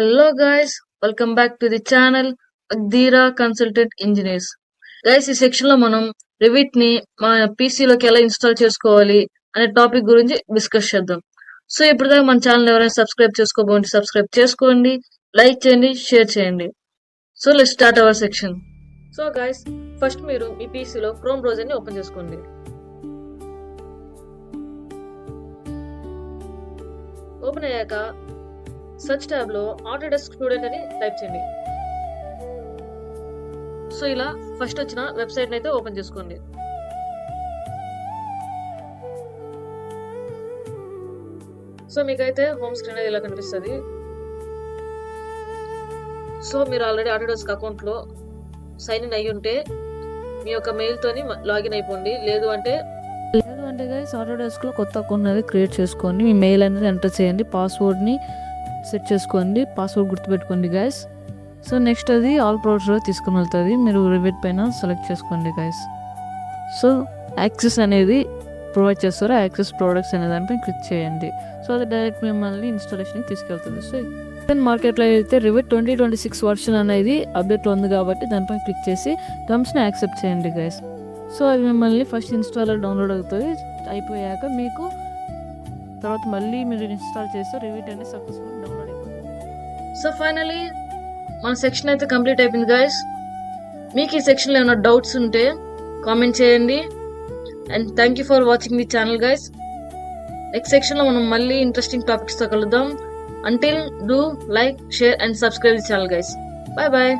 Hello guys, welcome back to the channel Agdira Consultant Engineers. Guys ఈ section లో మనం rivet ని మన PC లోకి ఎలా ఇన్స్టాల్ చేసుకోవాలి అనే టాపిక్ గురించి డిస్కస్ చేద్దాం. సో ఇప్పటిదాకా మన ఛానల్ ఎవరైనా సబ్స్క్రైబ్ చేసుకోబోండి సబ్స్క్రైబ్ చేసుకోండి, లైక్ చేయండి, షేర్ చేయండి. So let's start our section. So guys first మీరు మీ PC లో క్రోమ్ బ్రౌజర్ ని ఓపెన్ చేసుకోండి. ఓపెన్ అయ్యాక సెర్చ్ ట్యాబ్ లో ఆటోడెస్క్ స్టూడెంట్ అని టైప్ చేయండి. సో ఇలా ఫస్ట్ వచ్చిన వెబ్సైట్ అయితే ఓపెన్ చేసుకోండి. సో మీకైతే హోమ్ స్క్రీన్ అనేది ఇలా కనిపిస్తుంది. సో మీరు ఆల్రెడీ ఆటోడెస్క్ అకౌంట్ లో సైన్ ఇన్ అయ్యి ఉంటే మీ యొక్క మెయిల్ తోని లాగిన్ అయిపోండి. లేదు అంటే గైస్ ఆటోడెస్క్ లో కొత్త అకౌంట్ అనేది క్రియేట్ చేసుకోండి. మీ మెయిల్ అనేది ఎంటర్ చేయండి, పాస్వర్డ్ ని సెట్ చేసుకోండి, పాస్వర్డ్ గుర్తుపెట్టుకోండి గైస్. సో నెక్స్ట్ అది ఆల్ ప్రొడక్ట్స్లో తీసుకుని వెళ్తుంది. మీరు రివిట్ పైన సెలెక్ట్ చేసుకోండి గైస్. సో యాక్సెస్ అనేది ప్రొవైడ్ చేస్తారు, యాక్సెస్ ప్రోడక్ట్స్ అనే దానిపై క్లిక్ చేయండి. సో అది డైరెక్ట్ మిమ్మల్ని ఇన్స్టాలేషన్కి తీసుకెళ్తుంది. సో మార్కెట్లో అయితే రివిట్ 2026 వర్షన్ అనేది అప్డేట్లో ఉంది కాబట్టి దానిపై క్లిక్ చేసి టర్మ్స్ని యాక్సెప్ట్ చేయండి గైస్. సో అది మిమ్మల్ని ఫస్ట్ ఇన్స్టాలర్ డౌన్లోడ్ అవుతుంది. అయిపోయాక మీకు తర్వాత మళ్ళీ మీరు ఇన్స్టాల్ చేస్తే రివిట్ అనేది సక్సెస్ఫుల్ డౌన్లోడ్ అయిపోతుంది. సో ఫైనలీ మన సెక్షన్ అయితే కంప్లీట్ అయిపోయింది గైస్. మీకు ఈ సెక్షన్లో ఏమైనా డౌట్స్ ఉంటే కామెంట్ చేయండి. And thank you for watching the channel guys. Next సెక్షన్లో మనం మళ్ళీ ఇంట్రెస్టింగ్ టాపిక్స్తో కలుద్దాం. Until do like, share and subscribe the channel guys. Bye bye.